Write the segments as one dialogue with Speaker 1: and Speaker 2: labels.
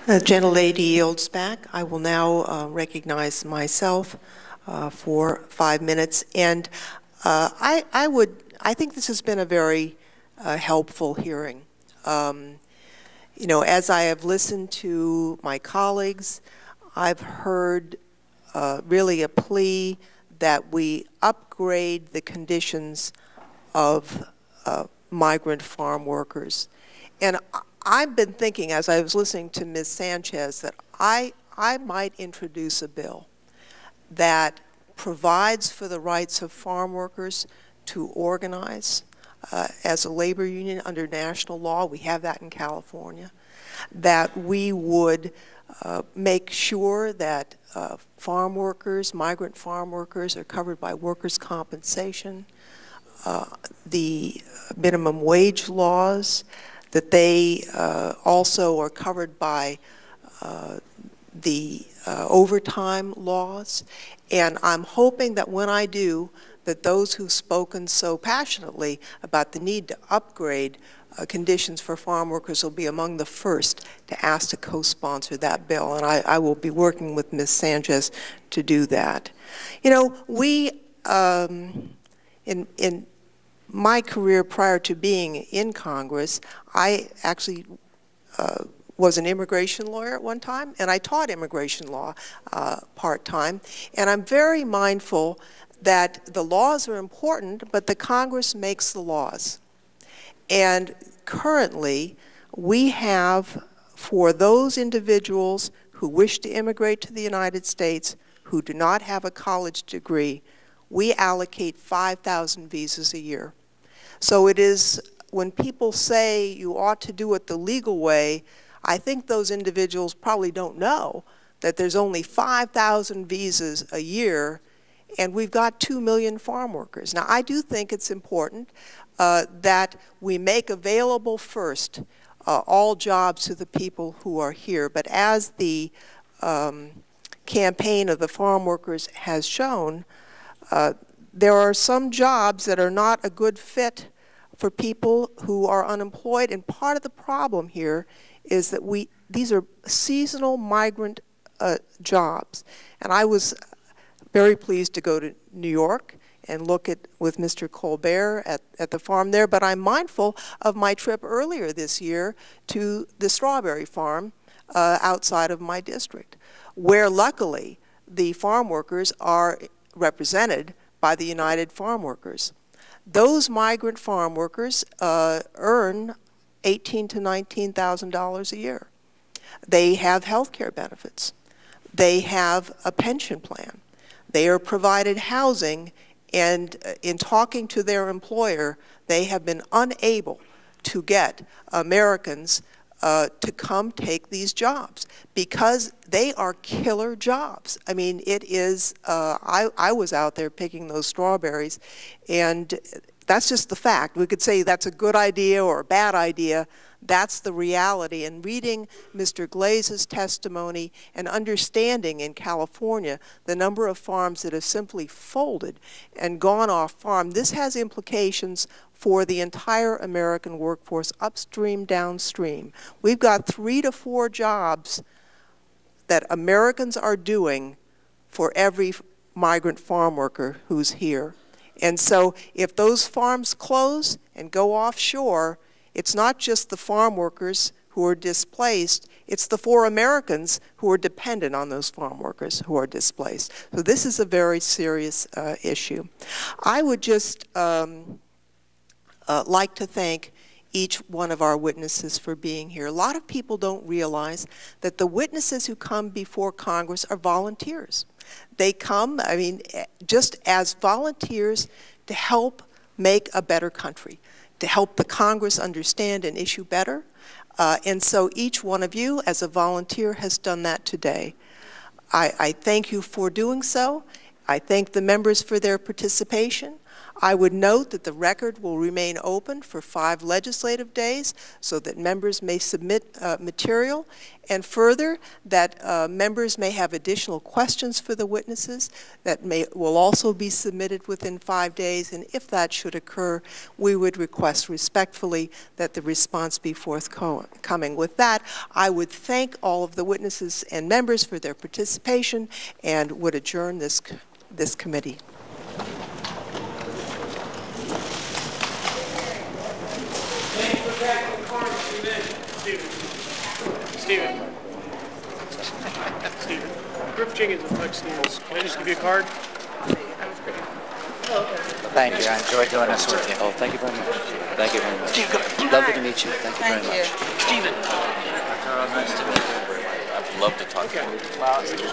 Speaker 1: The gentlelady yields back. I will now recognize myself for 5 minutes. And I think this has been a very helpful hearing. You know, as I have listened to my colleagues, I've heard really a plea that we upgrade the conditions of migrant farm workers. And I've been thinking, as I was listening to Ms. Sanchez, that I might introduce a bill that provides for the rights of farm workers to organize as a labor union under national law. We have that in California. That we would make sure that farm workers, migrant farm workers, are covered by workers' compensation, the minimum wage laws, that they also are covered by the overtime laws. And I'm hoping that when I do, that those who've spoken so passionately about the need to upgrade conditions for farm workers will be among the first to ask to co-sponsor that bill. And I will be working with Ms. Sanchez to do that. You know, we, in my career prior to being in Congress, I actually was an immigration lawyer at one time, and I taught immigration law part-time. And I'm very mindful that the laws are important, but the Congress makes the laws. And currently, we have, for those individuals who wish to immigrate to the United States who do not have a college degree, we allocate 5,000 visas a year. So it is, when people say you ought to do it the legal way, I think those individuals probably don't know that there's only 5,000 visas a year, and we've got 2 million farm workers. Now, I do think it's important that we make available first all jobs to the people who are here. But as the campaign of the farm workers has shown, there are some jobs that are not a good fit for people who are unemployed, and part of the problem here is that these are seasonal migrant jobs. And I was very pleased to go to New York and look with Mr. Colbert at the farm there, but I'm mindful of my trip earlier this year to the strawberry farm outside of my district, where luckily the farm workers are represented by the United Farm Workers. Those migrant farm workers earn $18,000 to $19,000 a year. They have health care benefits. They have a pension plan. They are provided housing, and in talking to their employer, they have been unable to get Americans to come take these jobs because they are killer jobs. I mean, it is, I was out there picking those strawberries, and that's just the fact. We could say that's a good idea or a bad idea. That's the reality. And reading Mr. Glaze's testimony and understanding in California the number of farms that have simply folded and gone off farm, this has implications for the entire American workforce, upstream, downstream. We've got 3 to 4 jobs that Americans are doing for every migrant farm worker who's here. And so if those farms close and go offshore, it's not just the farm workers who are displaced, it's the 4 Americans who are dependent on those farm workers who are displaced. So this is a very serious issue. I would just like to thank each one of our witnesses for being here. A lot of people don't realize that the witnesses who come before Congress are volunteers. They come, I mean, just as volunteers to help make a better country, to help the Congress understand an issue better. And so each one of you, as a volunteer, has done that today. I thank you for doing so. I thank the members for their participation. I would note that the record will remain open for 5 legislative days so that members may submit material, and further that members may have additional questions for the witnesses that will also be submitted within 5 days, and if that should occur, we would request respectfully that the response be forthcoming. With that, I would thank all of the witnesses and members for their participation and would adjourn this committee.
Speaker 2: Steven. Griff Jenkins with Mike Steels. Can I just give you a card?
Speaker 3: Thank you. I enjoyed doing this with you. Oh, thank you very much. Thank you very much. Lovely to meet you. Thank you very much.
Speaker 2: Steven.
Speaker 3: Nice to meet you. I'd love to talk to you. Well, it's just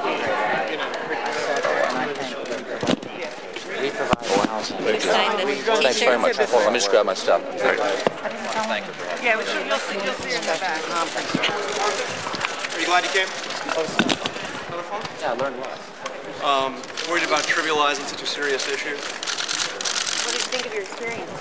Speaker 3: we provide housing.
Speaker 4: Thanks very much. Well, let me just grab my stuff.
Speaker 3: Thank you.
Speaker 5: Yeah, you'll see her in the back.
Speaker 2: Are you glad you came?
Speaker 3: Yeah, I learned what.
Speaker 2: Worried about trivializing such a serious issue?
Speaker 5: What do you think of your experience?